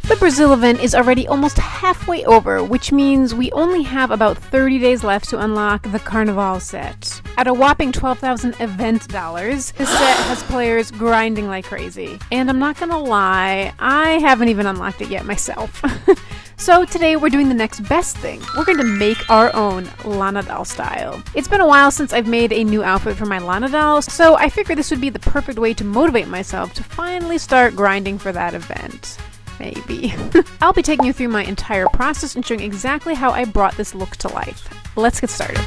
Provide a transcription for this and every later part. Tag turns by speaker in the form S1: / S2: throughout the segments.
S1: The Brazil event is already almost halfway over, which means we only have about 30 days left to unlock the Carnival set. At a whopping 12,000 event dollars, this set has players grinding like crazy. And I'm not gonna lie, I haven't even unlocked it yet myself. So today we're doing the next best thing. We're going to make our own Lana doll style. It's been a while since I've made a new outfit for my Lana doll, so I figured this would be the perfect way to motivate myself to finally start grinding for that event. Maybe. I'll be taking you through my entire process and showing exactly how I brought this look to life. Let's get started.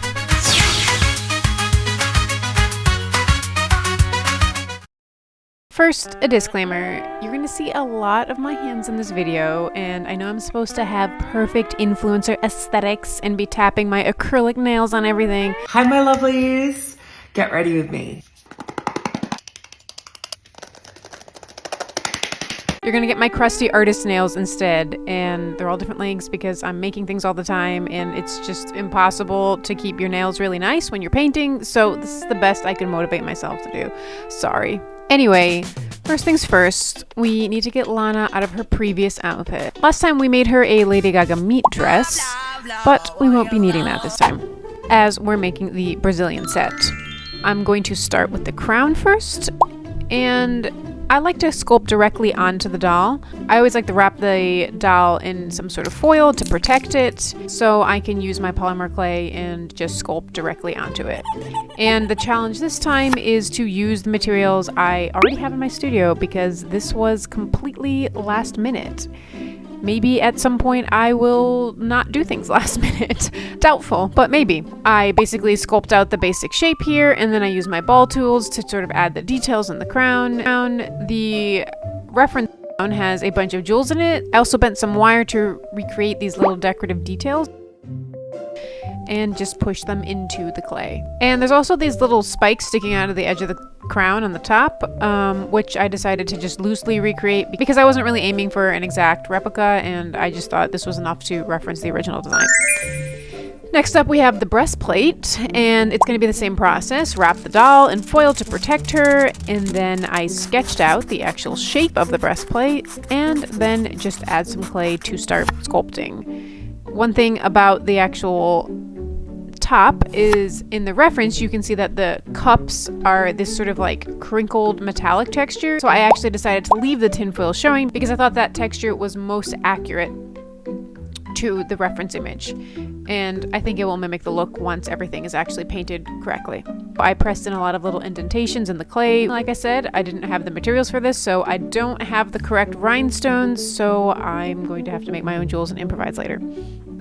S1: First, a disclaimer. You're going to see a lot of my hands in this video, and I know I'm supposed to have perfect influencer aesthetics and be tapping my acrylic nails on everything.
S2: Hi, my lovelies. Get ready with me.
S1: You're gonna get my crusty artist nails instead, and they're all different lengths because I'm making things all the time and it's just impossible to keep your nails really nice when you're painting, so this is the best I can motivate myself to do. Sorry. Anyway, first things first, we need to get Lana out of her previous outfit. Last time we made her a Lady Gaga meat dress, but we won't be needing that this time, as we're making the Brazilian set. I'm going to start with the crown first, and I like to sculpt directly onto the doll. I always like to wrap the doll in some sort of foil to protect it, so I can use my polymer clay and just sculpt directly onto it. And the challenge this time is to use the materials I already have in my studio, because this was completely last minute. Maybe at some point I will not do things last minute. Doubtful, but maybe. I basically sculpt out the basic shape here, and then I use my ball tools to sort of add the details in the crown. The reference crown has a bunch of jewels in it. I also bent some wire to recreate these little decorative details and just push them into the clay. And there's also these little spikes sticking out of the edge of the crown on the top, which I decided to just loosely recreate because I wasn't really aiming for an exact replica, and I just thought this was enough to reference the original design. Next up, we have the breastplate, and it's going to be the same process. Wrap the doll in foil to protect her, and then I sketched out the actual shape of the breastplate, and then just add some clay to start sculpting. One thing about the actual top is, in the reference you can see that the cups are this sort of like crinkled metallic texture, so I actually decided to leave the tinfoil showing because I thought that texture was most accurate to the reference image, and I think it will mimic the look once everything is actually painted correctly. I pressed in a lot of little indentations in the clay. Like I said, I didn't have the materials for this, so I don't have the correct rhinestones, so I'm going to have to make my own jewels and improvise later.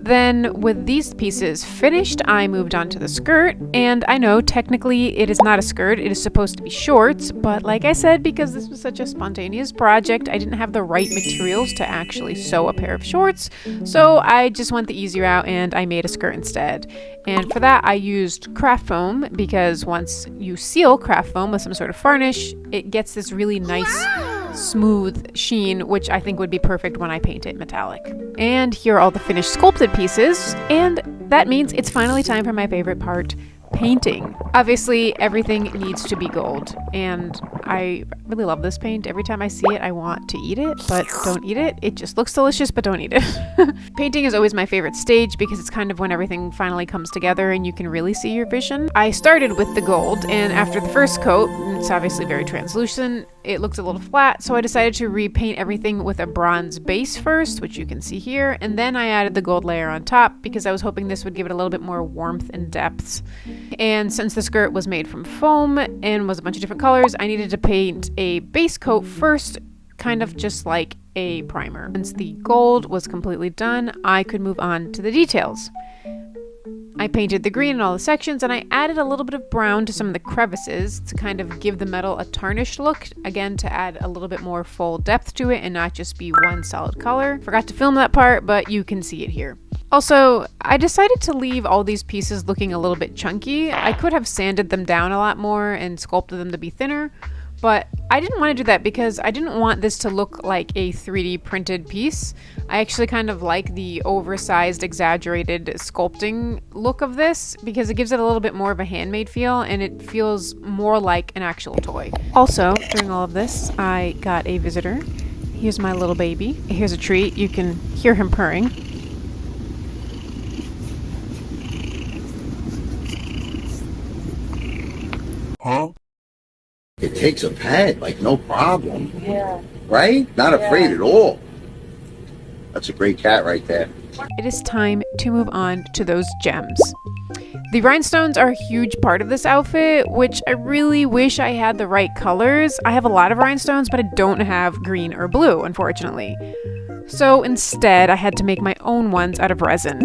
S1: Then, with these pieces finished, I moved on to the skirt, and I know technically it is not a skirt, it is supposed to be shorts, but like I said, because this was such a spontaneous project, I didn't have the right materials to actually sew a pair of shorts, so I just went the easy route and I made a skirt instead. And for that I used craft foam, because once you seal craft foam with some sort of varnish, it gets this really nice smooth sheen, which I think would be perfect when I paint it metallic. And here are all the finished sculpted pieces, and that means it's finally time for my favorite part, painting. Obviously everything needs to be gold, and I really love this paint. Every time I see it I want to eat it, but don't eat it. It just looks delicious, but don't eat it. Painting is always my favorite stage because it's kind of when everything finally comes together and you can really see your vision. I started with the gold, and after the first coat, it's obviously very translucent, it looked a little flat, so I decided to repaint everything with a bronze base first, which you can see here, and then I added the gold layer on top because I was hoping this would give it a little bit more warmth and depth. And since the skirt was made from foam and was a bunch of different colors, I needed to paint a base coat first, kind of just like a primer. Once the gold was completely done, I could move on to the details. I painted the green in all the sections, and I added a little bit of brown to some of the crevices to kind of give the metal a tarnished look, again to add a little bit more full depth to it and not just be one solid color. Forgot to film that part, but you can see it here. Also, I decided to leave all these pieces looking a little bit chunky. I could have sanded them down a lot more and sculpted them to be thinner, but I didn't want to do that because I didn't want this to look like a 3D printed piece. I actually kind of like the oversized, exaggerated sculpting look of this because it gives it a little bit more of a handmade feel and it feels more like an actual toy. Also, during all of this, I got a visitor, Here's my little baby. Here's a treat. You can hear him purring.
S3: Huh? It takes a pet, like no problem. Yeah. Right? Not afraid at all. That's a great cat right there.
S1: It is time to move on to those gems. The rhinestones are a huge part of this outfit, which I really wish I had the right colors. I have a lot of rhinestones, but I don't have green or blue, unfortunately. So instead, I had to make my own ones out of resin.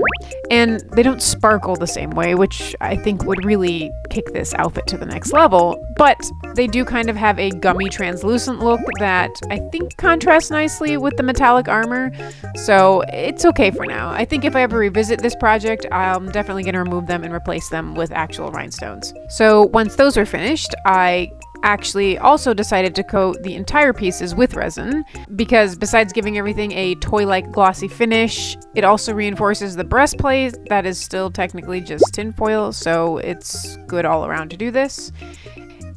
S1: And they don't sparkle the same way, which I think would really kick this outfit to the next level. But they do kind of have a gummy translucent look that I think contrasts nicely with the metallic armor. So it's okay for now. I think if I ever revisit this project, I'm definitely going to remove them and replace them with actual rhinestones. So once those are finished, I actually also decided to coat the entire pieces with resin because besides giving everything a toy-like glossy finish, it also reinforces the breastplate that is still technically just tinfoil, so it's good all around to do this.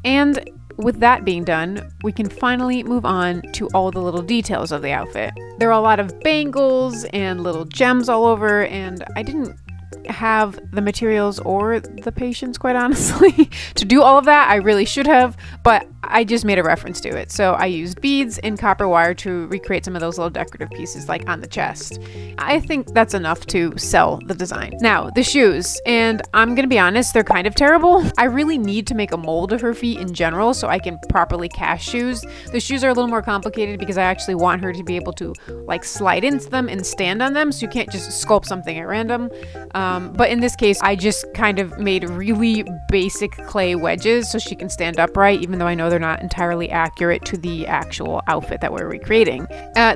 S1: And with that being done, we can finally move on to all the little details of the outfit. There are a lot of bangles and little gems all over, and I didn't have the materials or the patience, quite honestly, to do all of that. I really should have, but I just made a reference to it. So I used beads and copper wire to recreate some of those little decorative pieces like on the chest. I think that's enough to sell the design. Now, the shoes, and I'm gonna be honest, they're kind of terrible. I really need to make a mold of her feet in general so I can properly cast shoes. The shoes are a little more complicated because I actually want her to be able to like slide into them and stand on them, so you can't just sculpt something at random. But in this case, I just kind of made really basic clay wedges so she can stand upright, even though I know they're not entirely accurate to the actual outfit that we're recreating.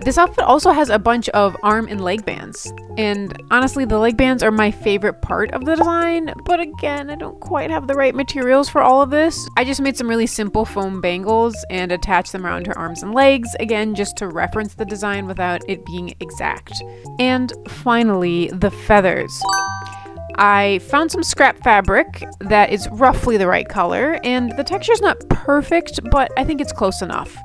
S1: This outfit also has a bunch of arm and leg bands. And honestly, the leg bands are my favorite part of the design, but again, I don't quite have the right materials for all of this. I just made some really simple foam bangles and attached them around her arms and legs, again, just to reference the design without it being exact. And finally, the feathers. I found some scrap fabric that is roughly the right color, and the texture's not perfect, but I think it's close enough.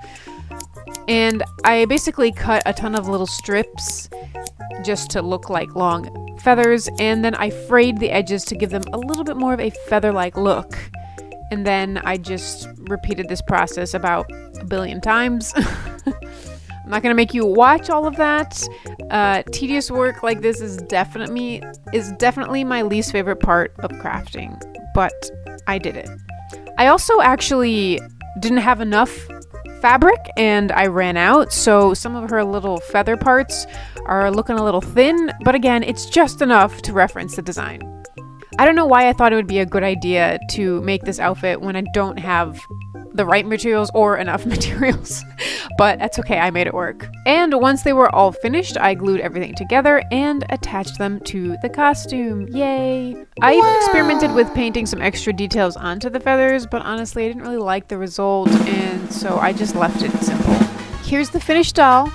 S1: And I basically cut a ton of little strips just to look like long feathers, and then I frayed the edges to give them a little bit more of a feather-like look. And then I just repeated this process about a billion times. I'm not gonna make you watch all of that. Tedious work like this is definitely my least favorite part of crafting, but I did it. I also actually didn't have enough fabric and I ran out, so some of her little feather parts are looking a little thin, but again, it's just enough to reference the design. I don't know why I thought it would be a good idea to make this outfit when I don't have the right materials or enough materials, but that's okay, I made it work. And once they were all finished, I glued everything together and attached them to the costume. Yay! I even experimented with painting some extra details onto the feathers, but honestly I didn't really like the result, and so I just left it simple. Here's the finished doll.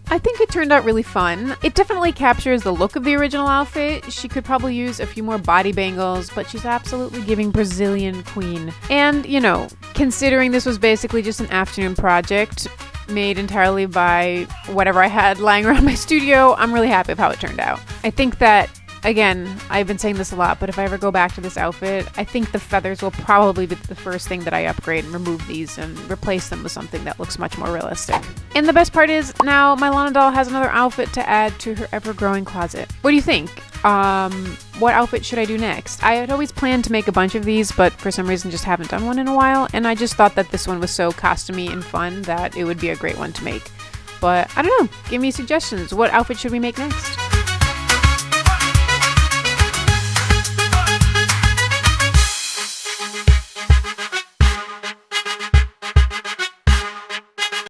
S1: I think it turned out really fun. It definitely captures the look of the original outfit. She could probably use a few more body bangles, but she's absolutely giving Brazilian queen. And, you know, considering this was basically just an afternoon project made entirely by whatever I had lying around my studio, I'm really happy with how it turned out. I think that, again, I've been saying this a lot, but if I ever go back to this outfit, I think the feathers will probably be the first thing that I upgrade and remove these and replace them with something that looks much more realistic. And the best part is, now my Lana doll has another outfit to add to her ever-growing closet. What do you think? What outfit should I do next? I had always planned to make a bunch of these, but for some reason just haven't done one in a while, and I just thought that this one was so costumey and fun that it would be a great one to make. But I don't know, give me suggestions. What outfit should we make next?